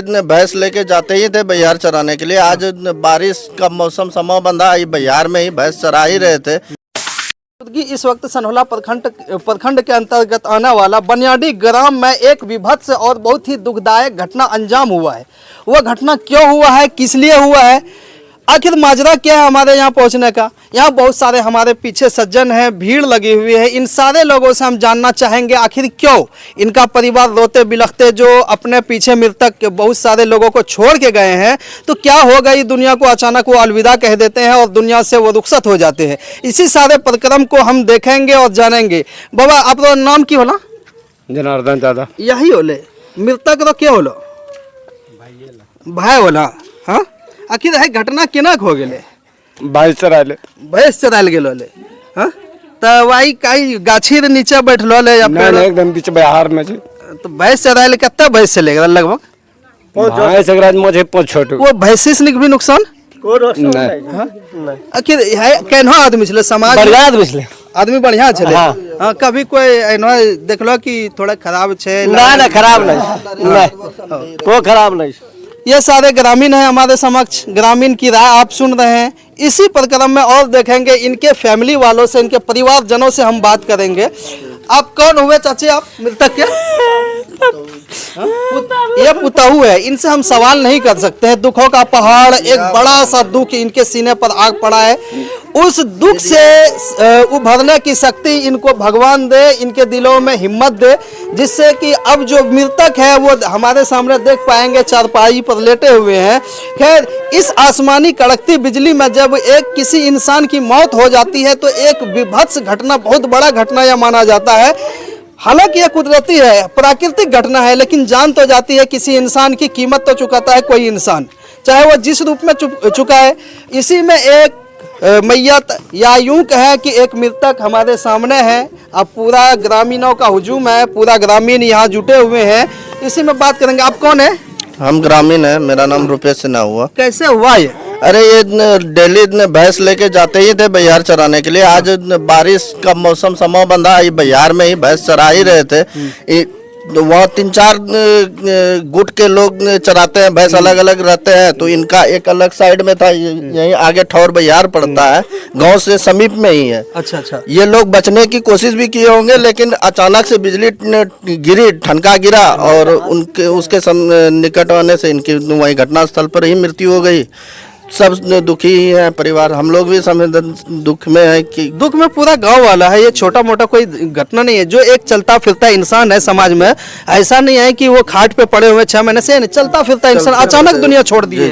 भैंस लेके जाते ही थे बहियार चराने के लिए। आज बारिश का मौसम समय बंधा, ये बहियार में ही भैंस चरा ही रहे थे। इस वक्त सनहौला प्रखंड के अंतर्गत आने वाला बनियाडी ग्राम में एक विभत्स और बहुत ही दुखदायक घटना अंजाम हुआ है। वह घटना क्यों हुआ है, किस लिए हुआ है, आखिर माजरा क्या है हमारे यहाँ पहुँचने का। यहाँ बहुत सारे हमारे पीछे सज्जन हैं, भीड़ लगी हुई है। इन सारे लोगों से हम जानना चाहेंगे आखिर क्यों इनका परिवार रोते बिलखते जो अपने पीछे मृतक के बहुत सारे लोगों को छोड़ के गए हैं, तो क्या हो गई दुनिया को, अचानक वो अलविदा कह देते हैं और दुनिया से वो रुखसत हो जाते हैं। इसी सारे प्रक्रम को हम देखेंगे और जानेंगे। बाबा आप नाम की होला? जनार्दन दादा। यही होले मृतक तो क्या होलो? भाई होला। हाँ, आखिर है घटना केना हो गेले? भैंस चरायल गेलो ले। हाँ, तो वही काई गाछी रे नीचे बैठलो ले या फिर एकदम बीच बिहार में तो भैंस चरायल कितना भैंस से लेगा लगभग? भैंस अगर मुझे छोटू वो भैंसिस निक भी नुकसान नहीं। आखिर है केनो आदमी छले समाज बढ़िया आदमी छले, आदमी बढ़िया छले। हां, कभी कोई एनो देखलो कि थोड़ा खराब छे? ना खराब नहीं, को खराब नहीं। ये सारे ग्रामीण हैं हमारे समक्ष, ग्रामीण की राय आप सुन रहे हैं। इसी प्रक्रम में और देखेंगे इनके फैमिली वालों से, इनके परिवारजनों से हम बात करेंगे। आप कौन हुए चाची, आप मृतक के? ये पुतहू है, इनसे हम सवाल नहीं कर सकते हैं। दुखों का पहाड़, एक बड़ा सा दुख इनके सीने पर आग पड़ा है। उस दुख से उभरने की शक्ति इनको भगवान दे, इनके दिलों में हिम्मत दे, जिससे कि अब जो मृतक है वो हमारे सामने देख पाएंगे, चारपाई पर लेटे हुए हैं। खैर, इस आसमानी कड़कती बिजली में जब एक किसी इंसान की मौत हो जाती है तो एक विभत्स घटना, बहुत बड़ा घटना यह माना जाता है। हालांकि यह कुदरती है, प्राकृतिक घटना है, लेकिन जान तो जाती है। किसी इंसान की कीमत तो चुकाता है कोई इंसान, चाहे वो जिस रूप में चुका है। इसी में एक मैयत या यूं कहें कि एक मृतक हमारे सामने है। अब पूरा ग्रामीणों का हुजूम है, पूरा ग्रामीण यहाँ जुटे हुए हैं। इसी में बात करेंगे। आप कौन है? हम ग्रामीण हैं, मेरा नाम रुपेश सिन्हा हुआ। कैसे हुआ ये? अरे ये डेली भैंस लेके जाते ही थे बहियार चराने के लिए। आज बारिश का मौसम समय बंधा, ये बहियार में ही भैंस चरा ही रहे थे। वहाँ 3-4 गुट के लोग चराते हैं, भैंस अलग अलग रहते हैं। तो इनका एक अलग साइड में था, यहीं आगे ठौर बहियार पड़ता है, गांव से समीप में ही है। अच्छा। ये लोग बचने की कोशिश भी किए होंगे, लेकिन अचानक से बिजली गिरी, ठनका गिरा और उनके उसके निकट आने से इनकी वही घटनास्थल पर ही मृत्यु हो गई। सब दुखी ही है परिवार, हम लोग भी दुख में है कि दुख में पूरा गांव वाला है। ये छोटा मोटा कोई घटना नहीं है। जो एक चलता फिरता इंसान है समाज में, ऐसा नहीं है कि वो खाट पे पड़े हुए 6 महीने से, चलता फिरता इंसान अचानक दुनिया छोड़ दिए।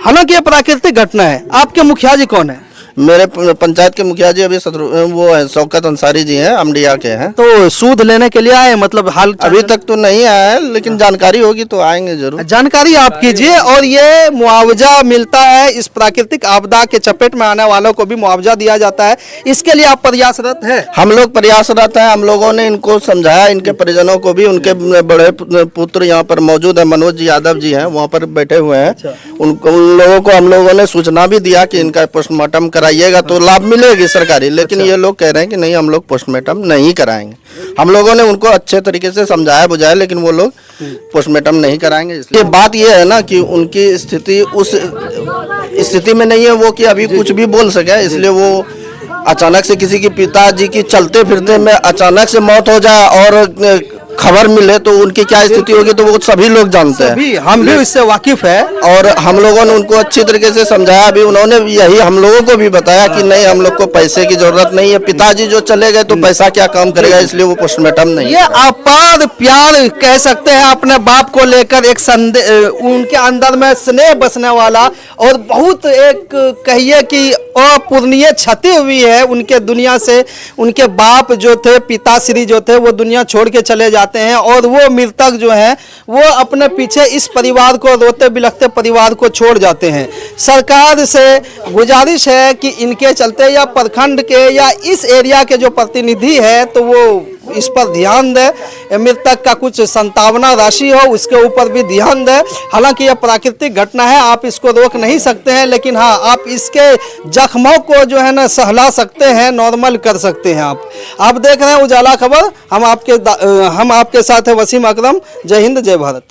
हालांकि ये प्राकृतिक घटना है। आपके मुखिया जी कौन है? मेरे पंचायत के मुखिया जी अभी वो है शौकत अंसारी जी हैं, अमडिया के हैं। तो सूद लेने के लिए आए, मतलब हाल अभी तक तो नहीं आया है, लेकिन जानकारी होगी तो आएंगे जरूर। जानकारी आप कीजिए। और ये मुआवजा मिलता है, इस प्राकृतिक आपदा के चपेट में आने वालों को भी मुआवजा दिया जाता है। इसके लिए आप प्रयासरत है? हम लोग प्रयासरत हैं। हम लोगों ने इनको समझाया, इनके परिजनों को भी। उनके बड़े पुत्र यहाँ पर मौजूद है, मनोज यादव जी हैं, वहाँ पर बैठे हुए हैं। उन लोगों को हम लोगों ने सूचना भी दिया कि इनका पोस्टमार्टम कराइएगा तो लाभ मिलेगी सरकारी, लेकिन ये लोग कह रहे हैं कि नहीं, हम लोग पोस्टमार्टम नहीं कराएंगे। हम लोगों ने उनको अच्छे तरीके से समझाया बुझाया, लेकिन वो लोग पोस्टमार्टम नहीं कराएंगे। इसलिए बात ये है ना कि उनकी स्थिति उस स्थिति में नहीं है वो कि अभी कुछ भी बोल सके। इसलिए वो अचानक से किसी के पिताजी की चलते फिरते में अचानक से मौत हो जाए और खबर मिले तो उनकी क्या स्थिति होगी, तो वो सभी लोग जानते हैं। हम भी इससे वाकिफ है और हम लोगों ने उनको अच्छी तरीके से समझाया भी। उन्होंने यही हम लोगों को भी बताया कि नहीं, हम लोग को पैसे की जरूरत नहीं है। पिताजी जो चले गए तो पैसा क्या काम करेगा, इसलिए वो पोस्टमार्टम नहीं। ये अपार प्यार कह सकते हैं अपने बाप को लेकर, एक उनके अंदर में स्नेह बसने वाला, और बहुत एक कहिए कि अपूर्णीय क्षति हुई है उनके दुनिया से। उनके बाप जो थे, पिताश्री जो थे, वो दुनिया छोड़ के चले जाते हैं और वो मृतक जो है वो अपने पीछे इस परिवार को, रोते बिलखते परिवार को छोड़ जाते हैं। सरकार से गुजारिश है कि इनके चलते या प्रखंड के या इस एरिया के जो प्रतिनिधि है तो वो इस पर ध्यान दे। मृतक का कुछ संतावना राशि हो उसके ऊपर भी ध्यान दे। हालांकि यह प्राकृतिक घटना है, आप इसको रोक नहीं सकते हैं, लेकिन हाँ, आप इसके जख्मों को जो है ना सहला सकते हैं, नॉर्मल कर सकते हैं। आप देख रहे हैं उजाला खबर। हम आपके साथ है वसीम अकरम। जय हिंद, जय भारत।